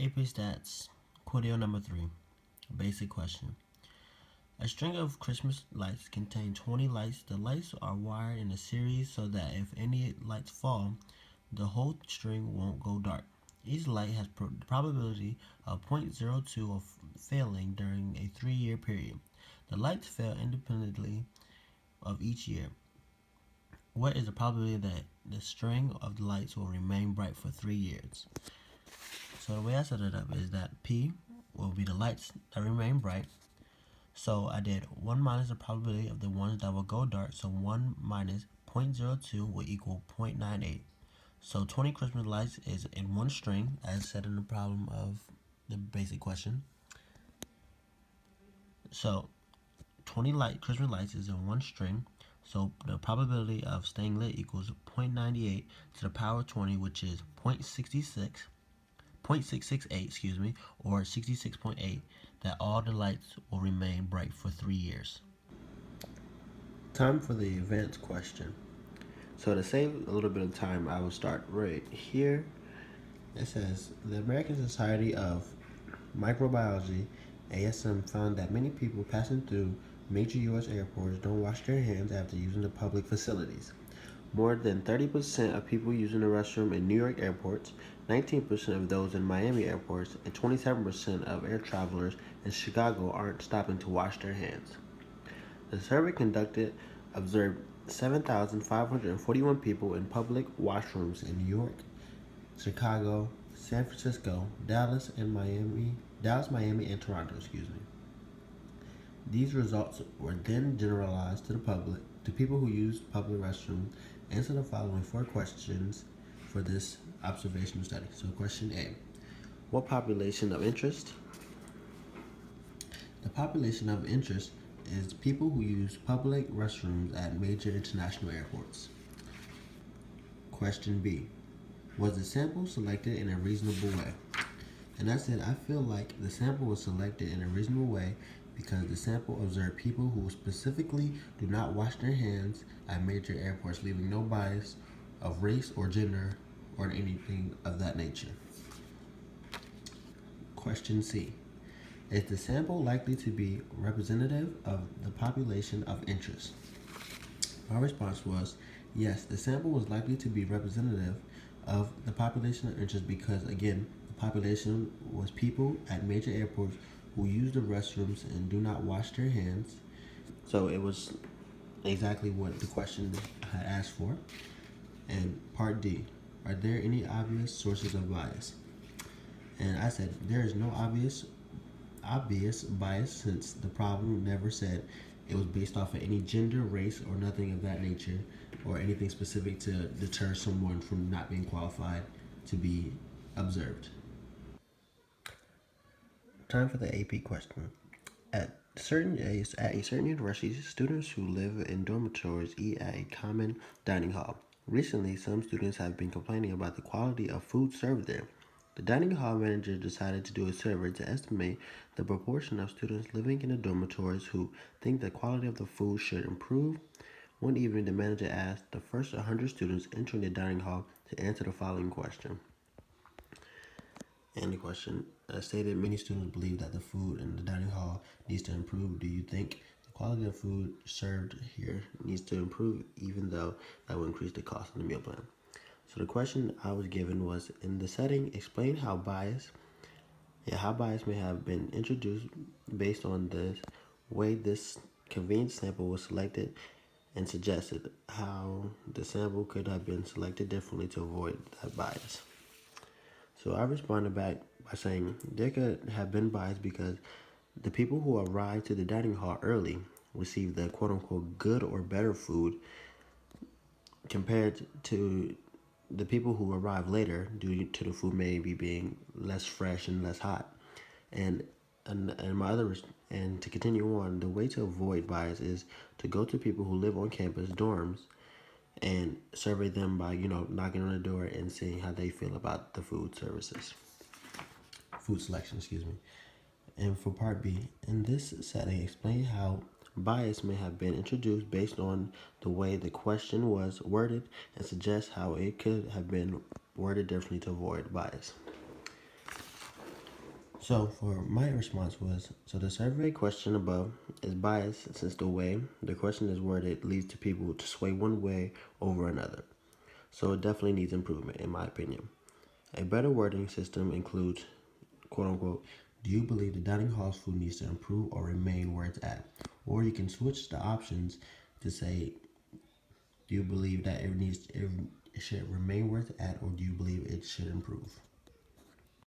AP Stats, Quideo number 3. Basic question. A string of Christmas lights contains 20 lights. The lights are wired in a series so that if any lights fall, the whole string won't go dark. Each light has probability of 0.02 of failing during a 3-year period. The lights fail independently of each year. What is the probability that the string of the lights will remain bright for 3 years? So the way I set it up is that P will be the lights that remain bright. So I did 1 minus the probability of the ones that will go dark. So 1 minus 0.02 will equal 0.98. So 20 Christmas lights is in one string, as said in the problem of the basic question. So 20 Christmas lights is in one string. So the probability of staying lit equals 0.98 to the power of 20, which is 0.668, or 66.8, that all the lights will remain bright for 3 years. Time for the advanced question. So to save a little bit of time, I will start right here. It says, the American Society of Microbiology, ASM, found that many people passing through major U.S. airports don't wash their hands after using the public facilities. More than 30% of people using the restroom in New York airports, 19% of those in Miami airports, and 27% of air travelers in Chicago aren't stopping to wash their hands. The survey conducted observed 7,541 people in public washrooms in New York, Chicago, San Francisco, Dallas, Miami, and Toronto. These results were then generalized to the public, to people who use public restrooms. Answer the following 4 questions for this observational study. So, question A: what population of interest? The population of interest is people who use public restrooms at major international airports. Question B: was the sample selected in a reasonable way? And I said I feel like the sample was selected in a reasonable way because the sample observed people who specifically do not wash their hands at major airports, leaving no bias of race or gender or anything of that nature. Question C: is the sample likely to be representative of the population of interest? My response was yes, the sample was likely to be representative of the population of interest because, again, the population was people at major airports who use the restrooms and do not wash their hands. So it was exactly what the question had asked for. And part D: are there any obvious sources of bias? And I said there is no obvious bias since the problem never said it was based off of any gender, race, or nothing of that nature, or anything specific to deter someone from not being qualified to be observed. Time for the AP question. At a certain university, students who live in dormitories eat at a common dining hall. Recently, some students have been complaining about the quality of food served there. The dining hall manager decided to do a survey to estimate the proportion of students living in the dormitories who think the quality of the food should improve. One evening, the manager asked the first 100 students entering the dining hall to answer the following question. And the question stated, many students believe that the food in the dining hall needs to improve. Do you think the quality of food served here needs to improve, even though that will increase the cost of the meal plan? So the question I was given was, in the setting, explain how bias may have been introduced based on the way this convenient sample was selected, and suggested how the sample could have been selected differently to avoid that bias. So I responded back by saying there could have been bias because the people who arrived to the dining hall early received the quote-unquote good or better food compared to the people who arrived later due to the food maybe being less fresh and less hot. And to continue on, the way to avoid bias is to go to people who live on campus dorms and survey them by, knocking on the door and seeing how they feel about the food selection, And for part B, in this setting, explain how bias may have been introduced based on the way the question was worded, and suggest how it could have been worded differently to avoid bias. So for my response was, so the survey question above is biased since the way the question is worded leads to people to sway one way over another. So it definitely needs improvement in my opinion. A better wording system includes, quote unquote, do you believe the dining hall's food needs to improve or remain where it's at? Or you can switch the options to say, do you believe that it should remain where it's at, or do you believe it should improve?